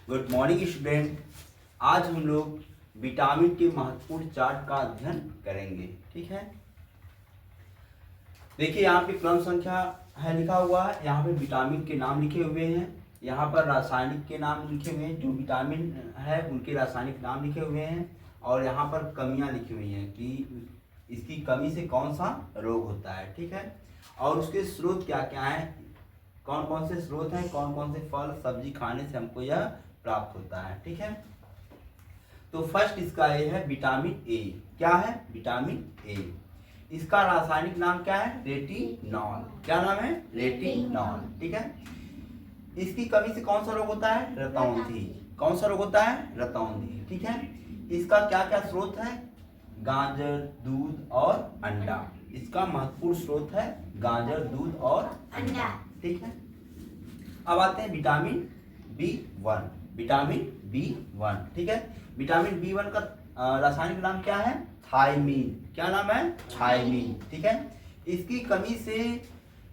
Good morning student. आज हम लोग विटामिन के महत्वपूर्ण चार्ट का अध्ययन करेंगे। ठीक है, देखिए यहाँ पे क्रम संख्या है लिखा हुआ है। यहाँ पे विटामिन के नाम लिखे हुए हैं, यहाँ पर रासायनिक के नाम लिखे हुए हैं, जो विटामिन है उनके रासायनिक नाम लिखे हुए हैं, और यहाँ पर कमियां लिखी हुई हैं कि इसकी कमी से कौन सा रोग होता है। ठीक है, और उसके स्रोत क्या क्या हैं, कौन कौन से स्रोत हैं, कौन कौन से फल सब्जी खाने से हमको यह प्राप्त होता है। ठीक है, तो फर्स्ट इसका ए है विटामिन ए। क्या है? Vitamin A. इसका रासायनिक नाम क्या है? रेटिनॉल। क्या नाम है? रेटिनॉल। ठीक है, इसकी कमी से कौन सा रोग होता है? रतौंधी। कौन सा रोग होता है? रतौंधी। ठीक है, इसका क्या क्या स्रोत है? गाजर, दूध और अंडा। इसका महत्वपूर्ण स्रोत है गाजर, दूध और अंडा। ठीक है, अब आते हैं विटामिन B1। Vitamin B1। ठीक है, विटामिन B1 का रासायनिक नाम क्या है? थायमीन। क्या नाम है? थायमीन। ठीक है, इसकी कमी से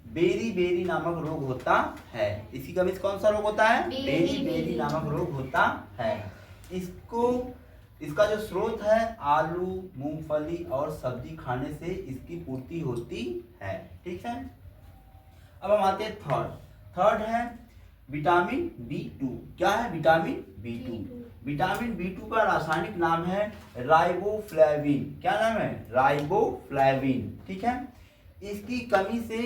बेरी बेरी नामक रोग होता है। इसकी कमी से कौन सा रोग होता है? बेरी बेरी नामक रोग होता है। इसका जो स्रोत है आलू, मूंगफली और सब्जी खाने से इसकी पूर्ति होती है। ठीक है, अब हम आते हैं थर्ड है विटामिन B2। क्या है? Vitamin B2। विटामिन B2 का रासायनिक नाम है राइबोफ्लेविन। क्या नाम है? राइबोफ्लेविन। ठीक है, इसकी कमी से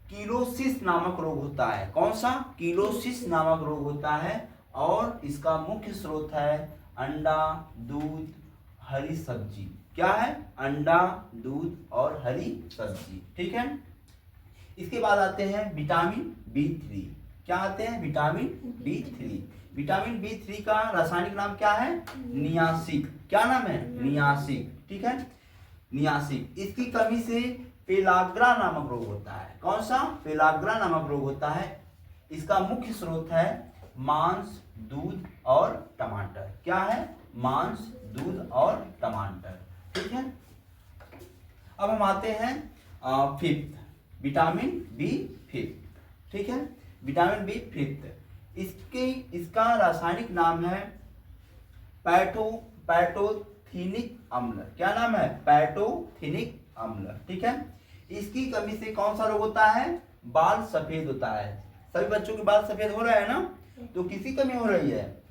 कीलोसिस नामक रोग होता है। कौन सा? कीलोसिस नामक रोग होता है, और इसका मुख्य स्रोत है अंडा, दूध, हरी सब्जी। क्या है? अंडा, दूध और हरी सब्जी। ठीक है, इसके बाद आते हैं विटामिन B3। क्या आते हैं? Vitamin B3। विटामिन B3 का रासायनिक नाम क्या है? नियासिक। क्या नाम है? नियासिक। ठीक है, नियासिक। इसकी कमी से पेलाग्रा नामक रोग होता है। कौन सा? पेलाग्रा नामक रोग होता है। इसका मुख्य स्रोत है मांस, दूध और टमाटर। क्या है? मांस, दूध और टमाटर। ठीक है, अब हम आते हैं फिफ्थ, विटामिन B5। ठीक है, विटामिन B5। इसका रासायनिक नाम है पैटोथिनिक अम्ल। क्या नाम है? पैटोथिनिक अम्ल। ठीक है, इसकी कमी से कौन सा रोग होता है? बाल सफेद होता है। सभी बच्चों के बाल सफेद हो रहे हैं ना? तो किसी कमी हो रही है?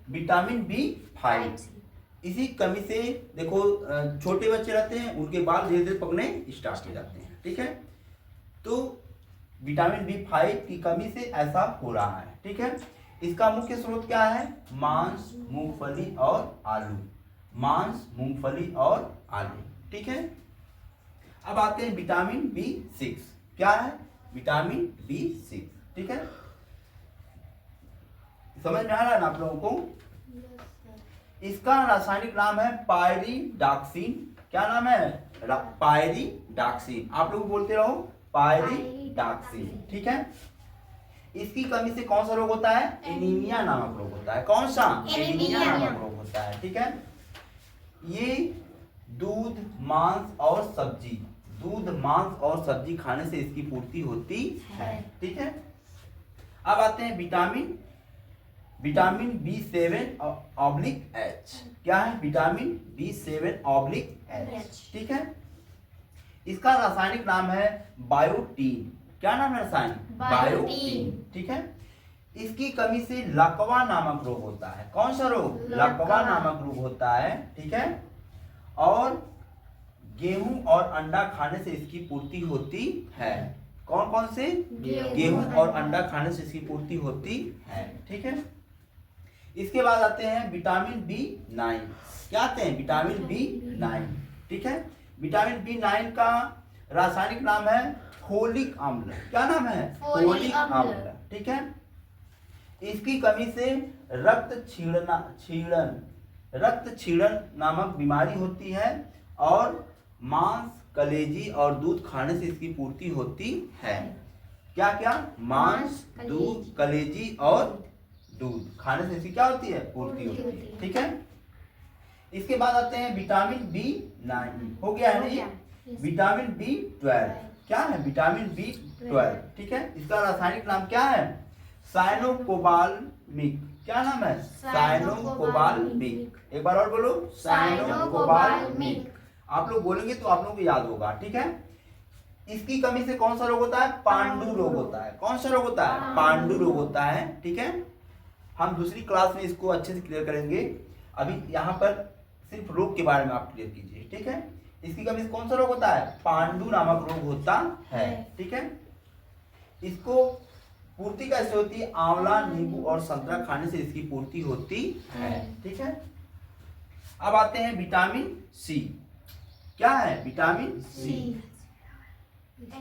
Vitamin B5। इसी कमी से देखो छोटे बच्चे रहते हैं, उनके बाल धीरे धीरे पकने स्टार्ट हो जाते हैं। ठीक है, तो विटामिन B5 की कमी से ऐसा हो रहा है। ठीक है, इसका मुख्य स्रोत क्या है? मांस, मूंगफली और आलू। मांस, मूंगफली और आलू। ठीक है, अब आते हैं विटामिन B6। क्या है? Vitamin B6। ठीक है, समझ में आ रहा है ना आप लोगों को? इसका रासायनिक नाम है पायरिडॉक्सिन। क्या नाम है? पायरिडॉक्सिन। आप लोग बोलते रहो पायरिडॉक्सिन। ठीक है, इसकी कमी से कौन सा रोग होता है? एनीमिया नामक रोग होता है। कौन सा? एनीमिया नामक रोग होता है। ठीक है, ये दूध, मांस और सब्जी खाने से इसकी पूर्ति होती है। ठीक है, अब आते हैं विटामिन B7/H। क्या है? Vitamin B7/H। ठीक है, इसका रासायनिक नाम है बायोटीन। क्या नाम है रासायनिक? बायोटीन। ठीक है, इसकी कमी से लकवा नामक रोग होता है। कौन सा रोग? लकवा नामक रोग होता है। ठीक है, और गेहूं और अंडा खाने से इसकी पूर्ति होती है। कौन कौन से? गेहूं और अंडा खाने से इसकी पूर्ति होती है। ठीक है, इसके बाद आते हैं विटामिन B9। क्या आते हैं? Vitamin B9। ठीक है, विटामिन B9 का रासायनिक नाम है फोलिक अम्ल। क्या नाम है? फोलिक अम्ल। ठीक है, इसकी कमी से रक्त क्षीणन नामक बीमारी होती है, और मांस, कलेजी और दूध खाने से इसकी पूर्ति होती है। क्या क्या? मांस, दूध, कलेजी और दूध खाने से इसकी क्या होती है? पूर्ति होती है। ठीक है, इसके बाद आते हैं विटामिन B9। हो गया है ना? Vitamin B12। क्या है? Vitamin B12। ठीक है, इसका रासायनिक नाम क्या है? साइनोकोबाल्मिक। क्या नाम है? साइनोकोबाल्मिक। एक बार और बोलो, साइनोकोबाल्मिक। आप लोग बोलेंगे तो आप लोगों को याद होगा, ठीक है। इसकी कमी से कौन सा रोग होता है? पांडु रोग होता है। कौन सा रोग होता है? पांडु रोग होता है, ठीक है। हम दूसरी क्लास में इसको अच्छे से क्लियर करेंगे। अभी यहाँ पर सिर्फ रोग के बारे में आप क्लियर कीजिए, ठीक है। इसकी कमी से कौन सा रोग होता है? पांडु नामक रोग होता है, ठीक है। इसको पूर्ति कैसे होती है? आंवला, नींबू और संतरा खाने से इसकी पूर्ति होती है, ठीक है। अब आते हैं विटामिन सी। क्या है? Vitamin C.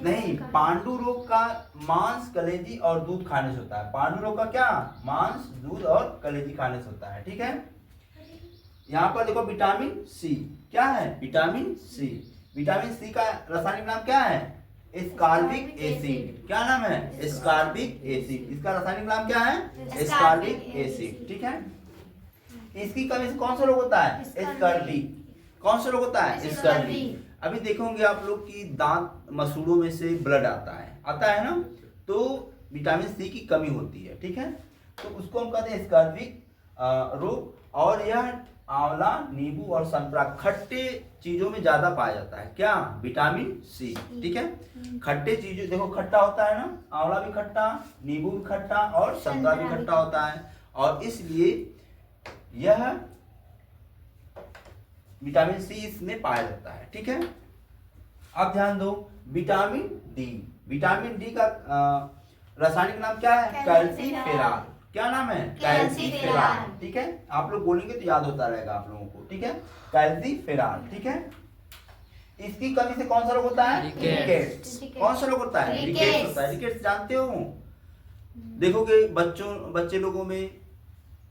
नहीं, पांडु रोग का मांस, कलेजी और दूध खाने से होता है। पांडु रोग का क्या? मांस, दूध और कलेजी खाने से होता है, ठीक है। यहाँ पर देखो विटामिन सी। क्या है? विटामिन सी। विटामिन सी का रासायनिक नाम क्या है? Ascorbic acid. क्या नाम है? Ascorbic acid. इसका रासायनिक नाम क्या है? एस्कॉर्बिक एसिड, ठीक है। इसकी कमी से कौन सा रोग होता है? स्कर्वी। कौन सा रोग होता है? स्कर्वी। अभी देखोगे आप लोग की दांत मसूड़ों में से ब्लड आता है ना, तो विटामिन सी की कमी होती है, ठीक है। तो उसको हम कहते हैं स्कर्विक रोग। और यह आंवला, नींबू और संतरा खट्टे चीजों में ज्यादा पाया जाता है। क्या? विटामिन सी, ठीक है। खट्टे चीजों, देखो खट्टा होता है ना, आंवला भी खट्टा, नींबू भी खट्टा और संतरा भी खट्टा होता है, और इसलिए यह विटामिन सी इसमें पाया जाता है, ठीक है। अब ध्यान दो, विटामिन डी। विटामिन डी का रासायनिक नाम क्या है? कैल्सीफेरॉल। क्या नाम है? कैल्सीफेरॉल, ठीक है। आप लोग बोलेंगे तो याद होता रहेगा आप लोगों को, ठीक है। कैल्सीफेरॉल, ठीक है। इसकी कमी से कौन सा रोग होता है? रिकेट्स। कौन सा रोग होता है? रिकेट्स होता है। रिकेट्स जानते हो? देखोगे बच्चे लोगों में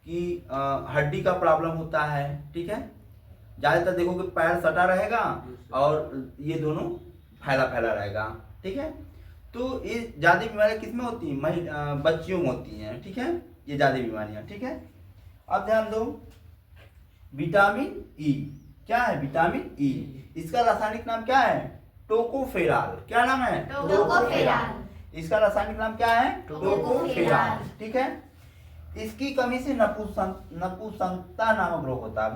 कि हड्डी का प्रॉब्लम होता है, ठीक है। ज्यादातर देखोगे पैर सटा रहेगा और ये दोनों फैला फैला रहेगा, ठीक है। तो ये ज्यादा बीमारियां किसमें होती हैं? बच्चियों में होती हैं, ठीक है, ये ज्यादा बीमारियां, ठीक है। अब ध्यान दो, विटामिन ई। क्या है? Vitamin E. इसका रासायनिक नाम क्या है? टोकोफेरॉल। क्या नाम है? टोकोफेरॉल। इसका रासायनिक नाम क्या है? टोकोफेरॉल, ठीक है। इसकी कमी से नपुंसकता नामक रोग होता है।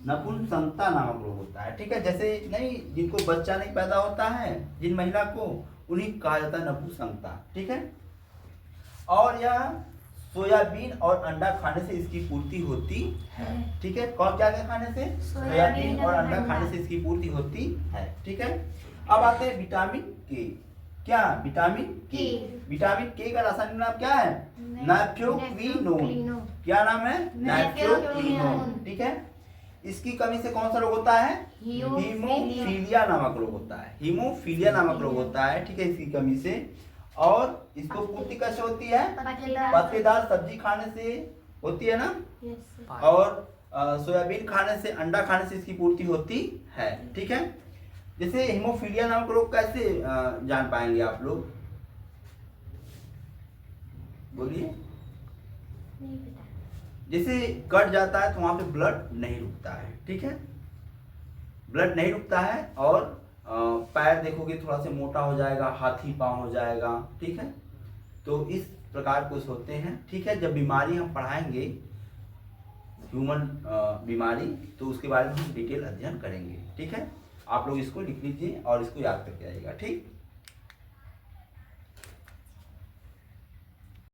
नपुंसकता नामक रोग होता है, ठीक है। जैसे नहीं, जिनको बच्चा नहीं पैदा होता है, जिन महिला को, उन्हीं कहा जाता है नपुंसकता, ठीक है। और यह सोयाबीन और अंडा खाने से इसकी पूर्ति होती है, ठीक है। कौन क्या क्या खाने से? सोयाबीन और अंडा खाने से इसकी पूर्ति होती है, ठीक है। अब आते हैं विटामिन के। क्या? विटामिन के। विटामिन के का रासायनिक नाम क्या है? नाइट्रोक्विनोन। क्या नाम है? नाइट्रोक्विनोन, ठीक है। इसकी कमी से कौन सा रोग होता है? हीमोफीलिया नामक रोग होता है। हीमोफीलिया नामक रोग होता है, ठीक है, इसकी कमी से। और इसको पूर्ति कैसे होती है? पत्तेदार सब्जी खाने से होती है ना, और सोयाबीन खाने से, अंडा खाने से इसकी पूर्ति होती है, ठीक है। जैसे हीमोफीलिया नामक रोग कैसे जान पाएंगे आप लोग? बोलिए। जैसे कट जाता है तो वहां पे ब्लड नहीं रुकता है, ठीक है, ब्लड नहीं रुकता है। और पैर देखोगे थोड़ा सा मोटा हो जाएगा, हाथी पांव हो जाएगा, ठीक है। तो इस प्रकार कुछ होते हैं, ठीक है। जब बीमारी हम पढ़ाएंगे, ह्यूमन बीमारी, तो उसके बारे में हम डिटेल अध्ययन करेंगे, ठीक है। आप लोग इसको लिख लीजिए और इसको याद करके आइएगा, ठीक।